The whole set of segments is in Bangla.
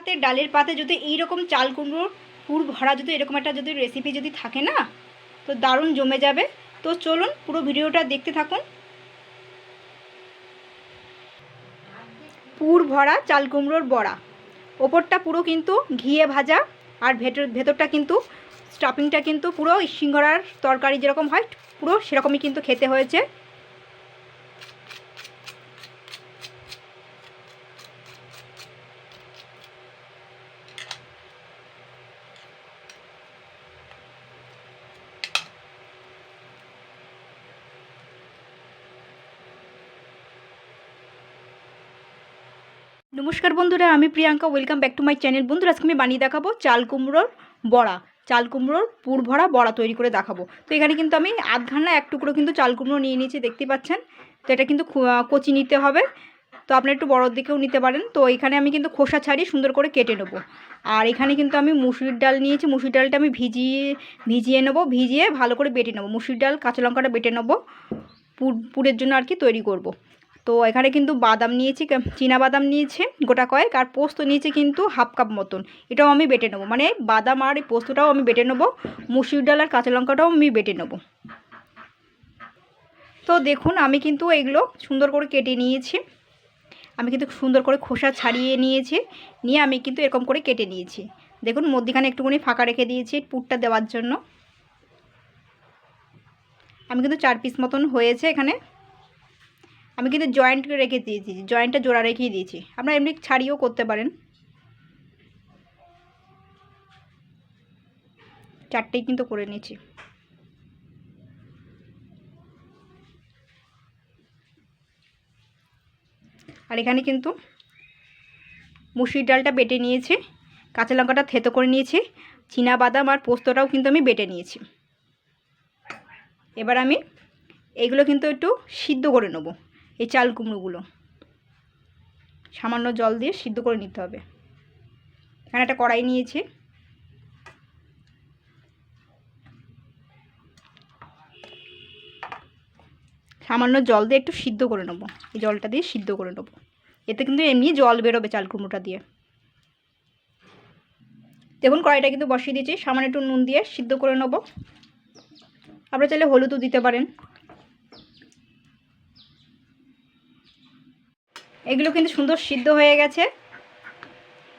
হাতে ডালের পাতে যদি এইরকম চাল কুমড়োর পুর ভরা যদি এরকম একটা যদি রেসিপি যদি থাকে না, তো দারুণ জমে যাবে। তো চলুন পুরো ভিডিওটা দেখতে থাকুন। পুর ভরা চাল কুমড়োর বড়া, ওপরটা পুরো কিন্তু ঘিয়ে ভাজা, আর ভেতরটা কিন্তু স্টাফিংটা কিন্তু পুরো সিঙ্গারার তরকারি যেরকম হয় পুরো সেরকমই কিন্তু খেতে হয়েছে। নমস্কার বন্ধুরা, আমি Priyanka, welcome back to my channel. বন্ধুরা, আজকে আমি বানিয়ে দেখাবো চাল কুমড়োর বড়া, চাল কুমড়োর পুর ভরা বড়া তৈরি করে দেখাবো। তো এখানে কিন্তু আমি আধঘানা এক টুকরো কিন্তু চাল কুমড়ো নিয়ে নিয়েছি, দেখতে পাচ্ছেন। তো এটা কিন্তু কচি নিতে হবে, তো আপনি একটু বড়োর দিকেও নিতে পারেন। তো এখানে আমি কিন্তু খোসা ছাড়িয়ে সুন্দর করে কেটে নেবো। আর এখানে কিন্তু আমি মুসুরির ডাল নিয়েছি, মুসুরির ডালটা আমি ভিজিয়ে নেবো, ভিজিয়ে ভালো করে বেটে নেবো। মুসুরির ডাল কাঁচা লঙ্কাটা বেটে নেবো পুরের জন্য আর কি তৈরি করব। তো এখানে কিন্তু বাদাম নিয়েছি, চীনা বাদাম নিয়েছি গোটা কয়েক, আর পোস্ত নিয়েছি কিন্তু হাফ কাপ মতন। এটাও আমি বেটে নেবো, মানে বাদাম আর এই পোস্তটাও আমি বেটে নেবো, মুসুর ডাল আর কাঁচা লঙ্কাটাও আমি বেটে নেবো। তো দেখুন আমি কিন্তু এগুলো সুন্দর করে কেটে নিয়েছি, আমি কিন্তু সুন্দর করে খোসা ছাড়িয়ে নিয়েছি, নিয়ে আমি কিন্তু এরকম করে কেটে নিয়েছি। দেখুন মধ্যিখানে একটুখানি ফাঁকা রেখে দিয়েছি পুরটা দেওয়ার জন্য। আমি কিন্তু 4 পিস মতন হয়েছে এখানে। আমি কিন্তু জয়েন্ট রেখে দিয়েছি, জয়েন্টটা জোড়া রেখেই দিয়েছি, আপনারা এমনি ছাড়িয়েও করতে পারেন। 4টেই কিন্তু করে নিয়েছি। আর এখানে কিন্তু মুসুরির ডালটা বেটে নিয়েছি, কাঁচা লঙ্কাটা থেতো করে নিয়েছি, চীনা বাদাম আর পোস্তটাও কিন্তু আমি বেটে নিয়েছি। এবার আমি এইগুলো কিন্তু একটু সিদ্ধ করে নেব, এই চাল কুমড়োগুলো সামান্য জল দিয়ে সিদ্ধ করে নিতে হবে। এখানে একটা কড়াই নিয়েছি, সামান্য জল দিয়ে একটু সিদ্ধ করে নেব, এই জলটা দিয়ে সিদ্ধ করে নেব। এতে কিন্তু এমনি জল বেরোবে চাল কুমড়োটা দিয়ে। দেখুন কড়াইটা কিন্তু বসিয়ে দিয়েছি, সামান্য একটু নুন দিয়ে সিদ্ধ করে নেব। আপনারা চাইলে হলুদও দিতে পারেন। এগুলো কিন্তু সুন্দর সিদ্ধ হয়ে গেছে।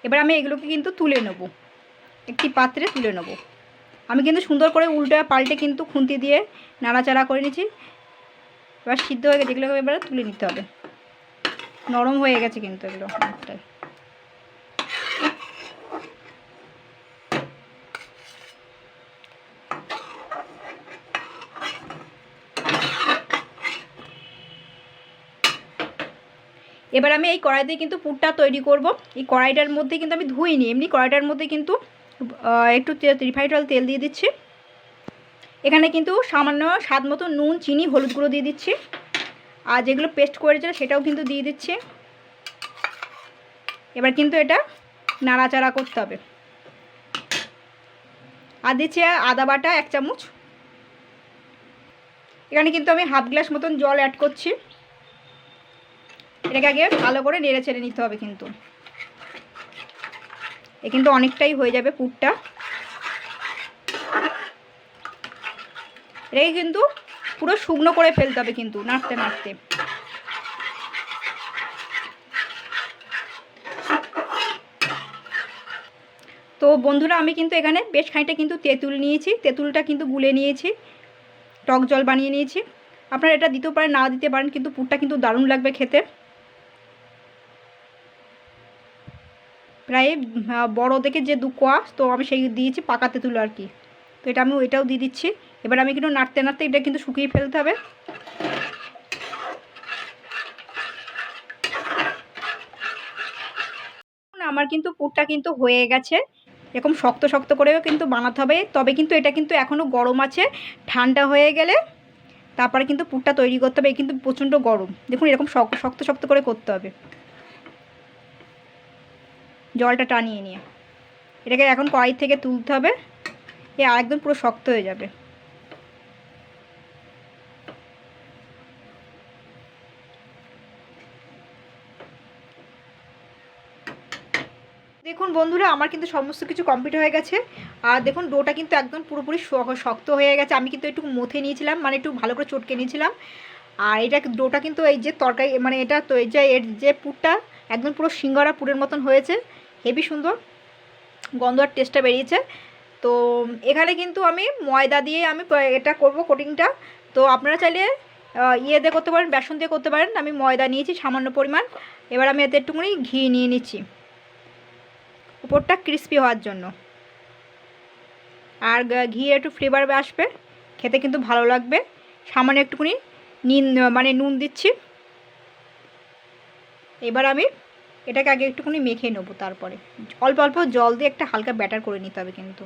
এবার আমি এগুলোকে কিন্তু তুলে নেব, একটি পাত্রে তুলে নেব। আমি কিন্তু সুন্দর করে উল্টে পাল্টে কিন্তু খুন্তি দিয়ে নাড়াচাড়া করে নিয়েছি। এবার সিদ্ধ হয়ে গেছে, এগুলোকে এবারে তুলে নিতে হবে। নরম হয়ে গেছে কিন্তু এগুলো অনেকটাই। এবার আমি এই কড়াইতে কিন্তু পুরটা তৈরি করব। এই কড়াইটার মধ্যে কিন্তু আমি ধুইনি, এমনি কড়াইটার মধ্যে কিন্তু একটু রিফাইন্ড অয়েল তেল দিয়ে দিচ্ছি। এখানে কিন্তু সামান্য স্বাদ মতো নুন, চিনি, হলুদ গুঁড়ো দিয়ে দিচ্ছি। আর যেগুলো পেস্ট করেছিল সেটাও কিন্তু দিয়ে দিচ্ছি। এবার কিন্তু এটা নাড়াচাড়া করতে হবে। আর দিচ্ছি আদা বাটা 1 চামচ। এখানে কিন্তু আমি হাফ গ্লাস মতন জল অ্যাড করছি। এটাকে আগে ভালো করে নেড়ে ছেড়ে নিতে হবে কিন্তু। এ কিন্তু অনেকটাই হয়ে যাবে পুরটা। এটাকে কিন্তু পুরো শুকনো করে ফেলতে হবে কিন্তু নাড়তে নাড়তে। তো বন্ধুরা, আমি কিন্তু এখানে বেশ খানিকটা কিন্তু তেঁতুল নিয়েছি, তেঁতুলটা কিন্তু গুলে নিয়েছি, টক জল বানিয়ে নিয়েছি। আপনারা এটা দিতেও পারেন, না দিতে পারেন, কিন্তু পুরটা কিন্তু দারুণ লাগবে খেতে। প্রায় বড় দেখে যে 2 কোয়া, তো আমি সেই দিয়েছি পাকা তেঁতুল আর কি। তো এটা আমি ওইটাও দিয়ে দিচ্ছি। এবার আমি কিন্তু নাড়তে নাড়তে এটা কিন্তু শুকিয়ে ফেলতে হবে। আমার কিন্তু পুরটা কিন্তু হয়ে গেছে। এরকম শক্ত শক্ত করেও কিন্তু বানাতে হবে, তবে কিন্তু এটা কিন্তু এখনও গরম আছে। ঠান্ডা হয়ে গেলে তারপরে কিন্তু পুরটা তৈরি করতে হবে। কিন্তু প্রচণ্ড গরম, দেখুন এরকম শক্ত শক্ত করে করতে হবে, জলটা টানিয়ে নিয়ে। এটাকে এখন কড়াই থেকে তুলতে হবে, এ আর একদম পুরো শক্ত হয়ে যাবে। দেখুন দেখুন বন্ধুরা, আমার কিন্তু সমস্ত কিছু কমপ্লিট হয়ে গেছে। আর দেখুন ডোটা কিন্তু একদম পুরোপুরি শক্ত হয়ে গেছে। আমি কিন্তু একটু মথে নিয়েছিলাম, মানে একটু ভালো করে চটকে নিয়েছিলাম। আর এটা ডোটা কিন্তু এই যে তরকারি, মানে এটা তো এই যে এর যে পুরটা একদম পুরো সিঙ্গারা পুরের মতন হয়েছে, হেভি সুন্দর গন্ধ আর টেস্টটা বেরিয়েছে। তো এখানে কিন্তু আমি ময়দা দিয়ে আমি এটা করব কোটিংটা। তো আপনারা চাইলে ইয়ে দিয়ে করতে পারেন, বেসন দিয়ে করতে পারেন। আমি ময়দা নিয়েছি সামান্য পরিমাণ। এবার আমি এতে একটুখানি ঘি নিয়ে নিচ্ছি উপরটা ক্রিস্পি হওয়ার জন্য। আর ঘি একটু ফ্লেভার আসবে, খেতে কিন্তু ভালো লাগবে। সামান্য একটুখানি নুন দিচ্ছি। এবার আমি এটাকে আগে একটুখানি মেখে নেবো, তারপরে অল্প অল্প জল দিয়ে একটা হালকা ব্যাটার করে নিতে হবে কিন্তু।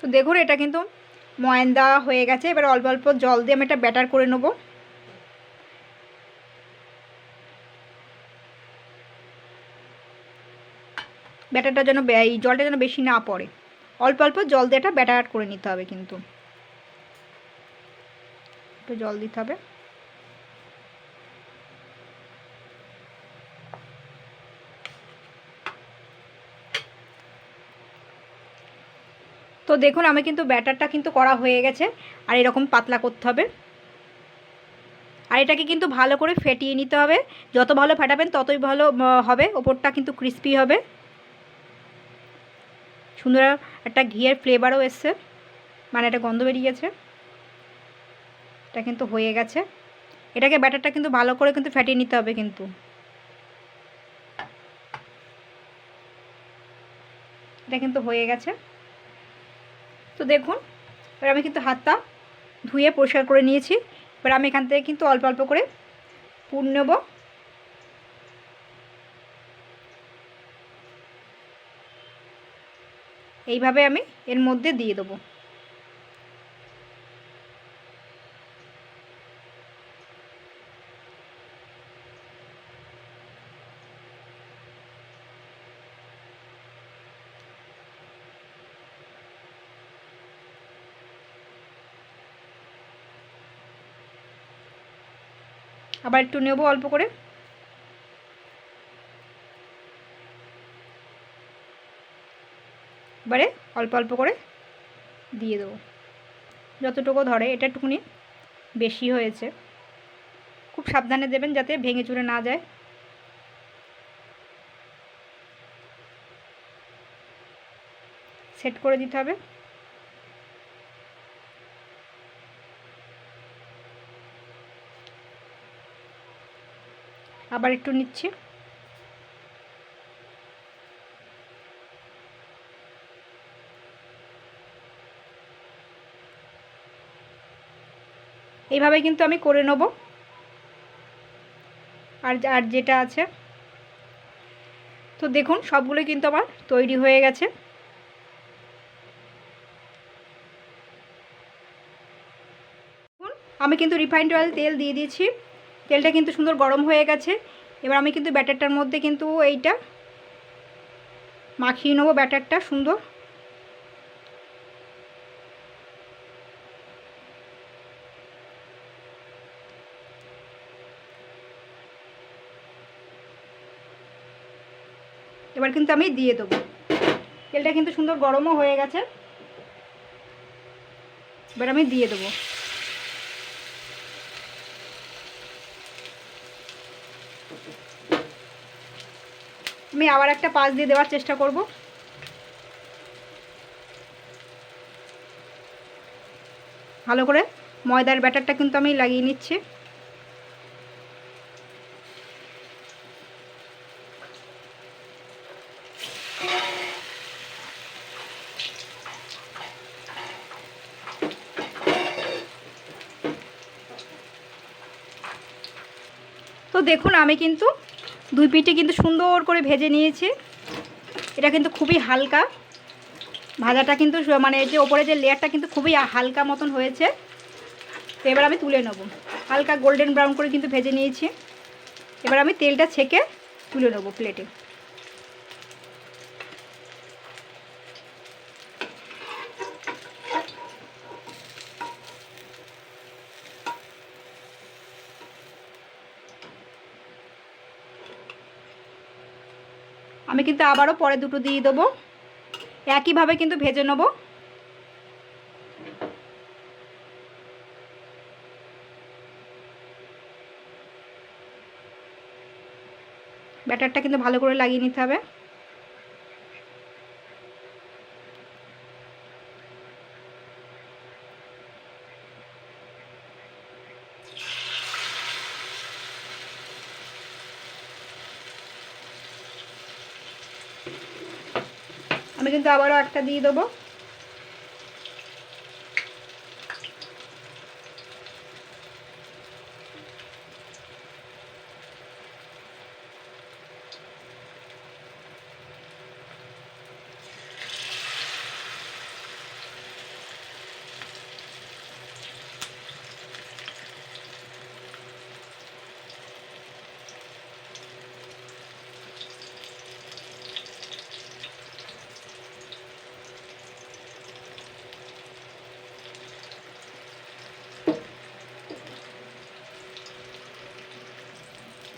তো দেখুন এটা কিন্তু ময়ান দেওয়া হয়ে গেছে। এবার অল্প অল্প জল দিয়ে আমি একটা ব্যাটার করে নেব। ব্যাটারটা যেন এই জলটা যেন বেশি না পড়ে, অল্প অল্প জল দিয়ে একটা ব্যাটার করে নিতে হবে কিন্তু। একটু জল দিতে হবে। তো দেখুন আমি কিন্তু ব্যাটারটা কিন্তু করা হয়ে গেছে। আর এরকম পাতলা করতে হবে। আর এটাকে কিন্তু ভালো করে ফেটিয়ে নিতে হবে। যত ভালো ফেটাবেন ততই ভালো হবে, ওপরটা কিন্তু ক্রিস্পি হবে। সুন্দর একটা ঘিয়ের ফ্লেভারও এসছে, মানে একটা গন্ধ বেরিয়ে গেছে। এটা কিন্তু হয়ে গেছে। এটাকে ব্যাটারটা কিন্তু ভালো করে কিন্তু ফেটিয়ে নিতে হবে কিন্তু। এটা কিন্তু হয়ে গেছে। তো দেখুন এবার আমি কিন্তু হাতটা ধুয়ে পরিষ্কার করে নিয়েছি। এবার আমি এখান থেকে কিন্তু অল্প অল্প করে পুর নেব। এইভাবে আমি এর মধ্যে দিয়ে দেবো। আবার একটু নেব অল্প করে। এবারে অল্প অল্প করে দিয়ে দেবো, যতটুকু ধরে। এটা একটুখানি বেশি হয়েছে, খুব সাবধানে দেবেন যাতে ভেঙে চুরে না যায়। সেট করে দিতে হবে। আবার একটু নিচ্ছি। এইভাবে কিন্তু আমি করে নেব। আর আর যেটা আছে, তো দেখুন সবগুলো কিন্তু আমার তৈরি হয়ে গেছে। আমি কিন্তু রিফাইন্ড অয়েল তেল দিয়ে দিয়েছি। তেলটা কিন্তু সুন্দর গরম হয়ে গেছে। এবার আমি কিন্তু ব্যাটারটার মধ্যে কিন্তু এইটা মাখিয়ে নেবো, ব্যাটারটা সুন্দর। এবার কিন্তু আমি দিয়ে দেবো। তেলটা কিন্তু সুন্দর গরমও হয়ে গেছে। এবার আমি দিয়ে দেবো। আমি আবার একটা পাশ দিয়ে দেওয়ার চেষ্টা করব। ভালো করে ময়দার ব্যাটারটা কিন্তু আমি লাগিয়ে নিচ্ছি। তো দেখুন আমি কিন্তু দুই পিঠে কিন্তু সুন্দর করে ভেজে নিয়েছি। এটা কিন্তু খুবই হালকা ভাজাটা, কিন্তু মানে যে ওপরে যে লেয়ারটা কিন্তু খুবই হালকা মতন হয়েছে। তো এবার আমি তুলে নেব। হালকা গোল্ডেন ব্রাউন করে কিন্তু ভেজে নিয়েছি। এবার আমি তেলটা ছেঁকে তুলে নেব প্লেটে। আমি কিন্তু আবারও পরে দুটো দিয়ে দেবো, একইভাবে কিন্তু ভেজে নেব। ব্যাটারটা কিন্তু ভালো করে লাগিয়ে নিতে হবে। আমি কিন্তু আবারও একটা দিয়ে দেবো।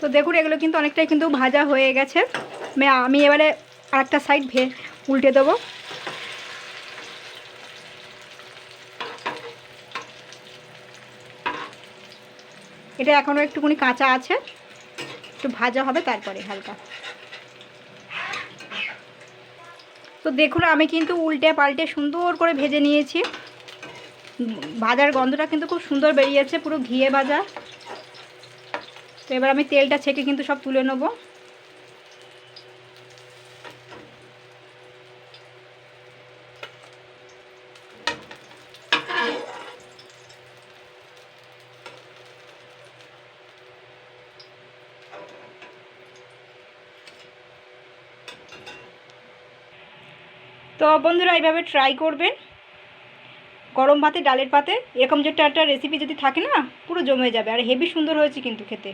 তো দেখুন এগুলো কিন্তু অনেকটাই কিন্তু ভাজা হয়ে গেছে। আমি এবারে আরেকটা সাইড উল্টে দেবো। এটা এখনও একটুখানি কাঁচা আছে, একটু ভাজা হবে তারপরে হালকা। তো দেখুন আমি কিন্তু উল্টে পাল্টে সুন্দর করে ভেজে নিয়েছি। ভাজার গন্ধটা কিন্তু খুব সুন্দর বেরিয়েছে, পুরো ঘিয়ে ভাজা। তো এবার আমি তেলটা ছেঁকে কিন্তু সব তুলে নেব। তো বন্ধুরা এইভাবে ট্রাই করবেন, গরম ভাতে ডালের পাতে এরকম যে একটা রেসিপি যদি থাকে না, পুরো জমে যাবে। আর হেভি সুন্দর হয়েছে কিন্তু খেতে।